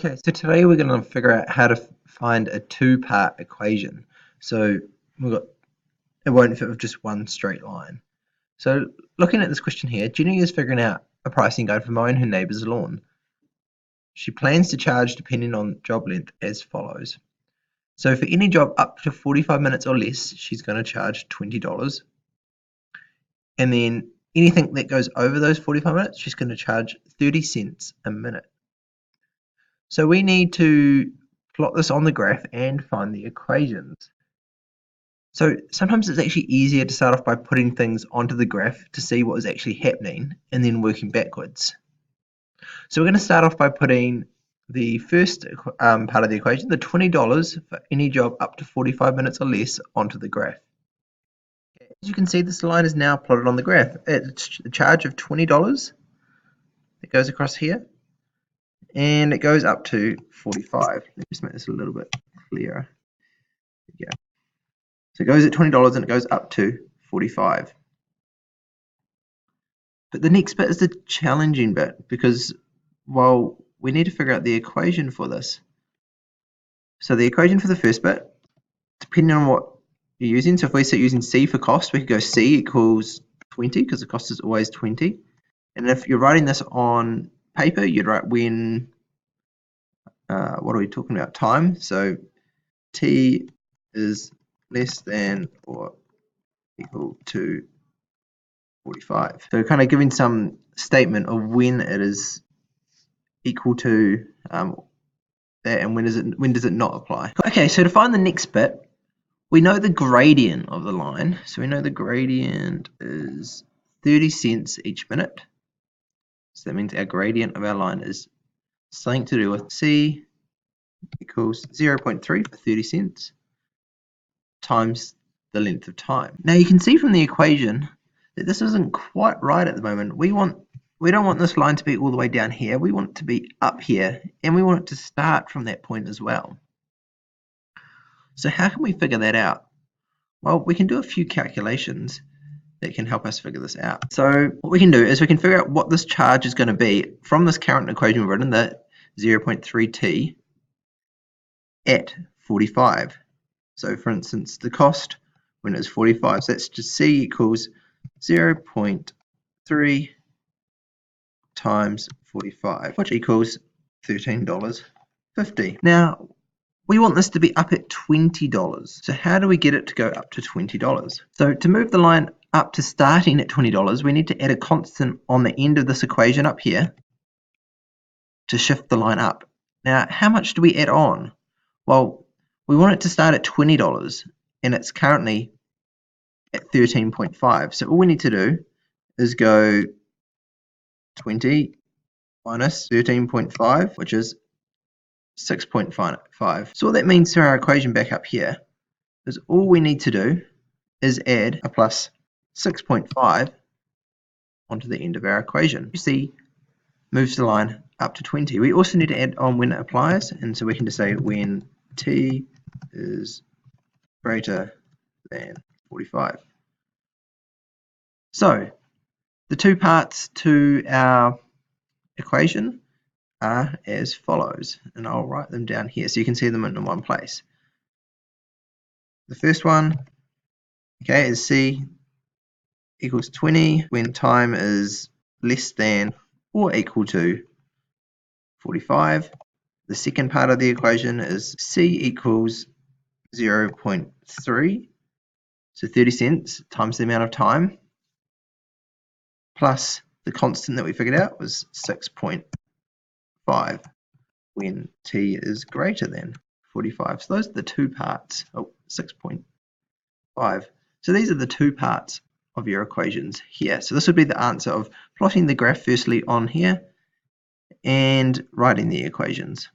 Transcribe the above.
Okay, so today we're going to figure out how to find a two-part equation. So it won't fit with just one straight line. So looking at this question here, Jenny is figuring out a pricing guide for mowing her neighbour's lawn. She plans to charge depending on job length as follows. So for any job up to 45 minutes or less, she's going to charge $20. And then anything that goes over those 45 minutes, she's going to charge 30 cents a minute. So we need to plot this on the graph and find the equations. So sometimes it's actually easier to start off by putting things onto the graph to see what is actually happening and then working backwards. So we're going to start off by putting the first part of the equation, the $20 for any job up to 45 minutes or less, onto the graph. As you can see, this line is now plotted on the graph. It's a charge of $20 that goes across here, and it goes up to 45. Let me just make this a little bit clearer. Yeah. So it goes at $20 and it goes up to 45. But the next bit is the challenging bit, because, well, we need to figure out the equation for this. So the equation for the first bit, depending on what you're using, so if we start using C for cost, we could go C equals 20, because the cost is always 20. And if you're writing this on paper, you'd write when, what are we talking about? Time. So T is less than or equal to 45. So kind of giving some statement of when it is equal to that, and when does it not apply. Okay, so to find the next bit, we know the gradient of the line. So we know the gradient is 30 cents each minute. So that means our gradient of our line is something to do with C equals 0.3 for 30 cents times the length of time. Now you can see from the equation that this isn't quite right at the moment. We don't want this line to be all the way down here. We want it to be up here, and we want it to start from that point as well. So how can we figure that out? Well, we can do a few calculations that can help us figure this out. So what we can do is we can figure out what this charge is going to be from this current equation we've written, the 0.3t at 45. So for instance, the cost when it's 45, so that's just C equals 0.3 times 45, which equals $13.50. Now, we want this to be up at $20. So how do we get it to go up to $20? So to move the line up to starting at $20, we need to add a constant on the end of this equation up here to shift the line up. Now, how much do we add on? Well, we want it to start at $20, and it's currently at 13.5. So all we need to do is go 20 minus 13.5, which is 6.5. So what that means for our equation back up here is all we need to do is add a plus 6.5 onto the end of our equation. You see, moves the line up to 20. We also need to add on when it applies, and so we can just say when t is greater than 45. So the two parts to our equation are as follows, and I'll write them down here so you can see them in one place. The first one, okay, is C equals 20 when time is less than or equal to 45. The second part of the equation is C equals 0.3, so 30 cents times the amount of time, plus the constant that we figured out was 6.5 when t is greater than 45. So those are the two parts. 6.5. So these are the two parts of your equations here. So this would be the answer of plotting the graph firstly on here and writing the equations.